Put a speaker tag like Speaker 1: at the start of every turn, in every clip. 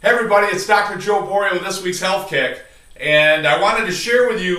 Speaker 1: Hey everybody, it's Dr. Joe Borio with this week's Health Kick, and I wanted to share with you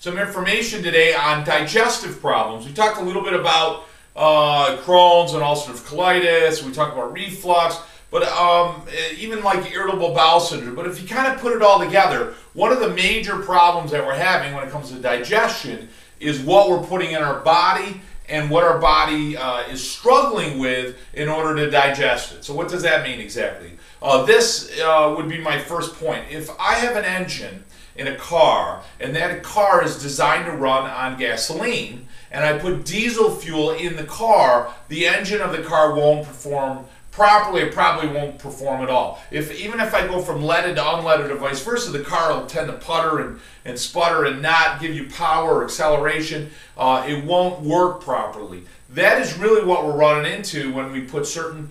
Speaker 1: some information today on digestive problems. We talked a little bit about Crohn's and ulcerative colitis, we talked about reflux, but even like irritable bowel syndrome. But if you kind of put it all together, one of the major problems that we're having when it comes to digestion is what we're putting in our body and what our body is struggling with in order to digest it. So what does that mean exactly? This would be my first point. If I have an engine in a car and that car is designed to run on gasoline and I put diesel fuel in the car, the engine of the car won't perform properly. It probably won't perform at all. Even if I go from leaded to unleaded or vice versa, the car will tend to putter and sputter and not give you power or acceleration. It won't work properly. That is really what we're running into when we put certain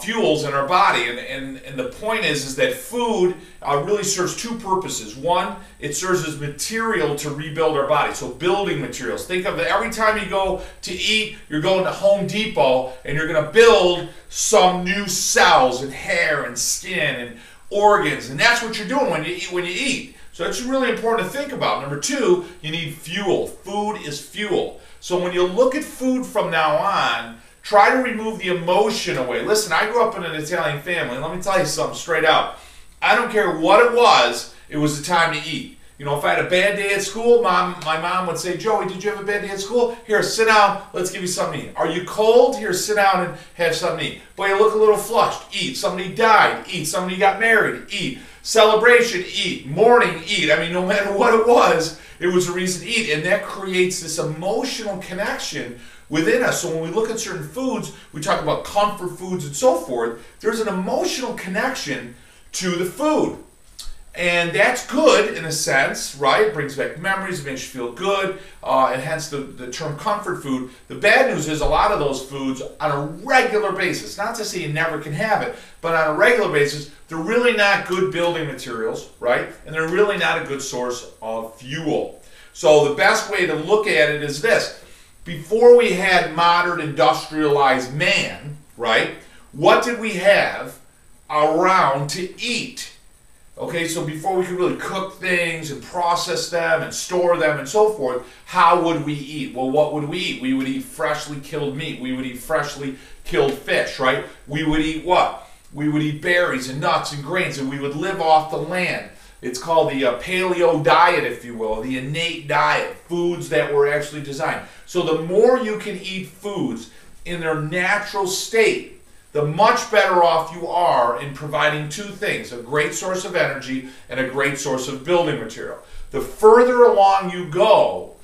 Speaker 1: fuels in our body, and the point is that food really serves two purposes. One, it serves as material to rebuild our body, so building materials. Think of it, every time you go to eat, you're going to Home Depot and you're going to build some new cells and hair and skin and organs, and that's what you're doing when you eat. So that's really important to think about. Number two, you need fuel. Food is fuel. So when you look at food from now on, try to remove the emotion away. Listen, I grew up in an Italian family, and let me tell you something straight out. I don't care what it was the time to eat. You know, if I had a bad day at school, my mom would say, Joey, did you have a bad day at school? Here, sit down, let's give you something to eat. Are you cold? Here, sit down and have something to eat. Boy, you look a little flushed, eat. Somebody died, eat. Somebody got married, eat. Celebration, eat. Mourning, eat. I mean, no matter what it was a reason to eat. And that creates this emotional connection within us. So when we look at certain foods, we talk about comfort foods and so forth, there's an emotional connection to the food. And that's good in a sense, right? It brings back memories, it makes you feel good, and hence the term comfort food. The bad news is a lot of those foods on a regular basis, not to say you never can have it, but on a regular basis, they're really not good building materials, right? And they're really not a good source of fuel. So the best way to look at it is this. Before we had modern industrialized man, right, what did we have around to eat? Okay, so before we could really cook things and process them and store them and so forth, how would we eat? Well, what would we eat? We would eat freshly killed meat. We would eat freshly killed fish, right? We would eat what? We would eat berries and nuts and grains, and we would live off the land. It's called the paleo diet, if you will, the innate diet, foods that were actually designed. So the more you can eat foods in their natural state, the much better off you are in providing two things, a great source of energy and a great source of building material. The further along you go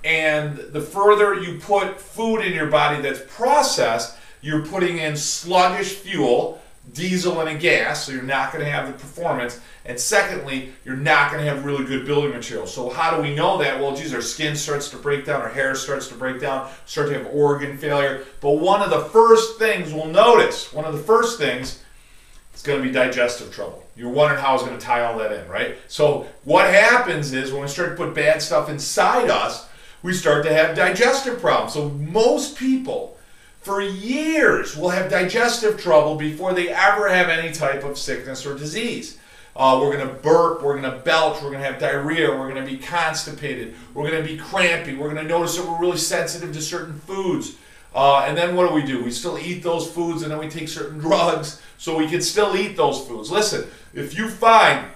Speaker 1: and the further you put food in your body that's processed, you're putting in sluggish fuel, diesel and a gas, so you're not going to have the performance. And secondly, you're not going to have really good building material. So how do we know that? Well, geez, our skin starts to break down, our hair starts to break down, start to have organ failure. But one of the first things we'll notice, is going to be digestive trouble. You're wondering how I was going to tie all that in, right? So what happens is when we start to put bad stuff inside us, we start to have digestive problems. So most people, for years, will have digestive trouble before they ever have any type of sickness or disease. We're going to burp, we're going to belch, we're going to have diarrhea, we're going to be constipated, we're going to be crampy, we're going to notice that we're really sensitive to certain foods. And then what do? We still eat those foods, and then we take certain drugs so we can still eat those foods. Listen, if you find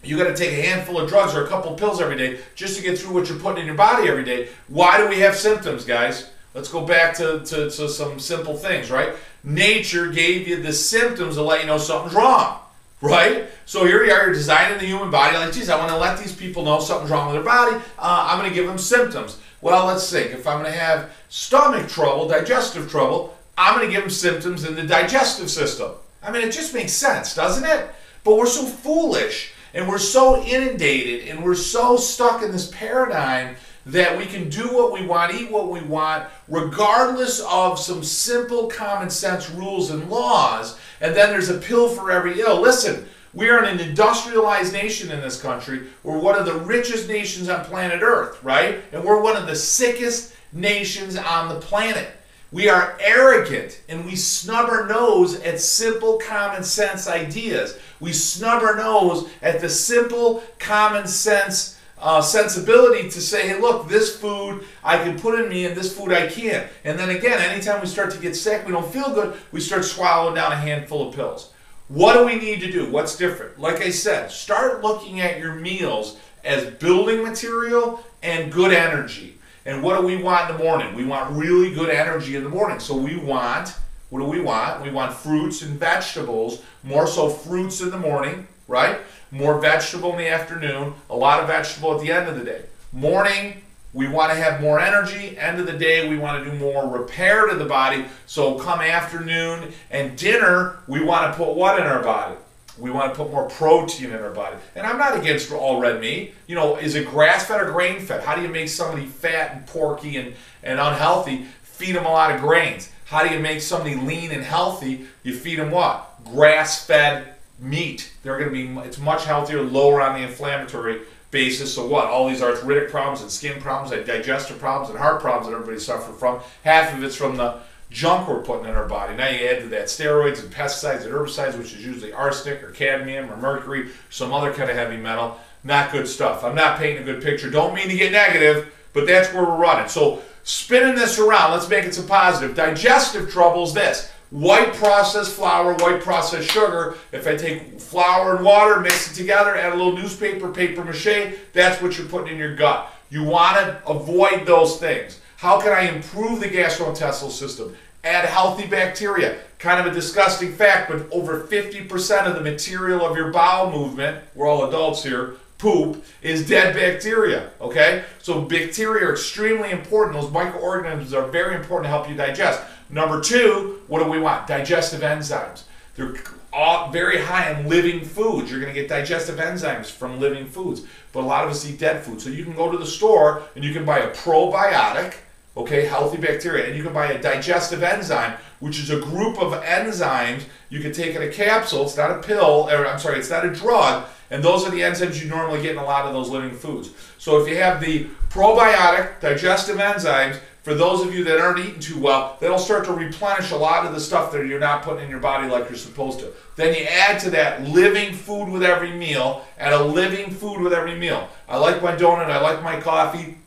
Speaker 1: you got to take a handful of drugs or a couple pills every day just to get through what you're putting in your body every day, why do we have symptoms, guys? Let's go back to some simple things, right? Nature gave you the symptoms to let you know something's wrong, right? So here you are, you're designing the human body like, geez, I want to let these people know something's wrong with their body. I'm going to give them symptoms. Well, let's think. If I'm going to have stomach trouble, digestive trouble, I'm going to give them symptoms in the digestive system. I mean, it just makes sense, doesn't it? But we're so foolish, and we're so inundated, and we're so stuck in this paradigm that we can do what we want, eat what we want, regardless of some simple common sense rules and laws, and then there's a pill for every ill. Listen, we are an industrialized nation in this country. We're one of the richest nations on planet Earth, right? And we're one of the sickest nations on the planet. We are arrogant and we snub our nose at simple common sense ideas. We snub our nose at the simple common sense sensibility to say, hey, look, this food I can put in me and this food I can't. And then again, anytime we start to get sick, we don't feel good, we start swallowing down a handful of pills. What do we need to do? What's different? Like I said, start looking at your meals as building material and good energy. And what do we want in the morning? We want really good energy in the morning. So we want, what do we want? We want fruits and vegetables, more so fruits in the morning, right? More vegetable in the afternoon, a lot of vegetable at the end of the day. Morning, we want to have more energy. End of the day, we want to do more repair to the body. So come afternoon and dinner, we want to put what in our body? We want to put more protein in our body. And I'm not against all red meat. You know, is it grass-fed or grain-fed? How do you make somebody fat and porky and unhealthy? Feed them a lot of grains. How do you make somebody lean and healthy? You feed them what? Grass-fed meat. They're going to be, it's much healthier, lower on the inflammatory basis. So what? All these arthritic problems and skin problems and digestive problems and heart problems that everybody suffers from, half of it's from the junk we're putting in our body. Now you add to that steroids and pesticides and herbicides, which is usually arsenic or cadmium or mercury, some other kind of heavy metal. Not good stuff. I'm not painting a good picture. Don't mean to get negative, but that's where we're running. So spinning this around, let's make it some positive. Digestive trouble is this. White processed flour, white processed sugar. If I take flour and water, mix it together, add a little newspaper, paper mache, that's what you're putting in your gut. You want to avoid those things. How can I improve the gastrointestinal system? Add healthy bacteria. Kind of a disgusting fact, but over 50% of the material of your bowel movement, we're all adults here, poop, is dead bacteria, okay? So bacteria are extremely important. Those microorganisms are very important to help you digest. Number two, what do we want? Digestive enzymes. They're all very high in living foods. You're going to get digestive enzymes from living foods, but a lot of us eat dead food. So you can go to the store and you can buy a probiotic, okay, healthy bacteria, and you can buy a digestive enzyme, which is a group of enzymes you can take in a capsule. It's not a pill, or I'm sorry, it's not a drug, and those are the enzymes you normally get in a lot of those living foods. So if you have the probiotic, digestive enzymes, for those of you that aren't eating too well, that'll start to replenish a lot of the stuff that you're not putting in your body like you're supposed to. Then you add to that living food with every meal, and a living food with every meal. I like my donut, I like my coffee,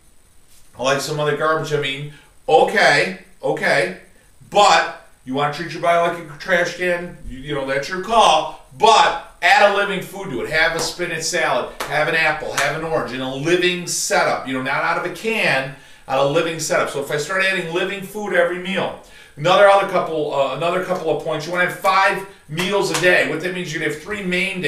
Speaker 1: I like some other garbage I'm eating. Okay, but you want to treat your body like a trash can, you know, that's your call, but add a living food to it. Have a spinach salad, have an apple, have an orange in a living setup, you know, not out of a can, out of a living setup. So if I start adding living food every meal, another couple of points, you want to have 5 meals a day. What that means, you're going to have 3 main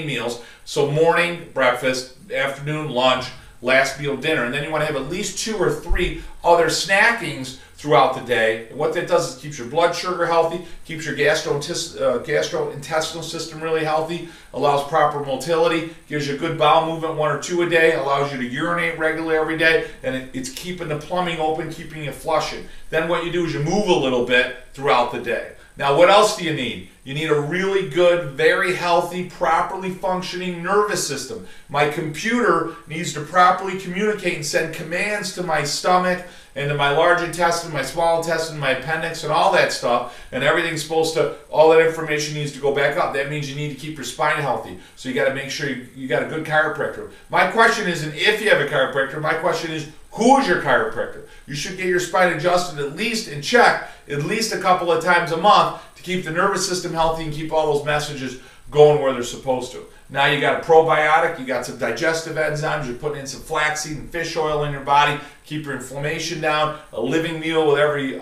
Speaker 1: meals. So morning, breakfast, afternoon, lunch, last meal, dinner, and then you want to have at least 2 or 3 other snackings throughout the day. And what that does is keeps your blood sugar healthy, keeps your gastrointestinal system really healthy, allows proper motility, gives you a good bowel movement, 1 or 2 a day, allows you to urinate regularly every day, and it's keeping the plumbing open, keeping you flushing. Then what you do is you move a little bit throughout the day. Now what else do you need? You need a really good, very healthy, properly functioning nervous system. My computer needs to properly communicate and send commands to my stomach and to my large intestine, my small intestine, my appendix, and all that stuff. And everything's supposed to, all that information needs to go back up. That means you need to keep your spine healthy. So you got to make sure you got a good chiropractor. My question isn't if you have a chiropractor. My question is, who is your chiropractor? You should get your spine adjusted at least and checked at least a couple of times a month to keep the nervous system healthy and keep all those messages going where they're supposed to. Now you got a probiotic, you got some digestive enzymes, you're putting in some flaxseed and fish oil in your body, keep your inflammation down. A living meal with every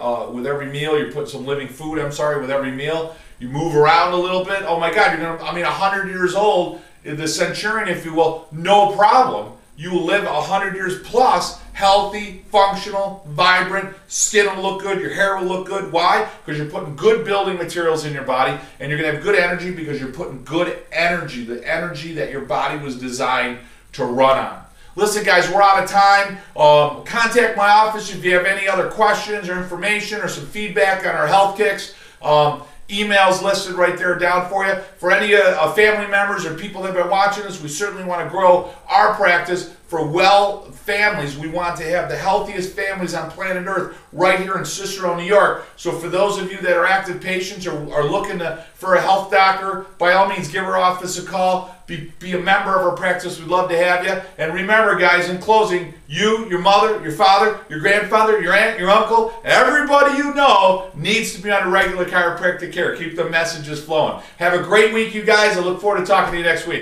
Speaker 1: meal, you're putting some living food, with every meal. You move around a little bit. Oh my God, 100 years old, the centurion, if you will, no problem. You will live 100 years plus, healthy, functional, vibrant, skin will look good, your hair will look good. Why? Because you're putting good building materials in your body, and you're going to have good energy because you're putting good energy, the energy that your body was designed to run on. Listen guys, we're out of time. Contact my office if you have any other questions or information or some feedback on our health kicks. Emails listed right there down for you. For any family members or people that have been watching us, we certainly want to grow our practice for well families. We want to have the healthiest families on planet Earth right here in Cicero, New York. So for those of you that are active patients or are looking for a health doctor, by all means give our office a call. Be a member of our practice. We'd love to have you. And remember, guys, in closing, you, your mother, your father, your grandfather, your aunt, your uncle, everybody you know needs to be under regular chiropractic care. Keep the messages flowing. Have a great week, you guys. I look forward to talking to you next week.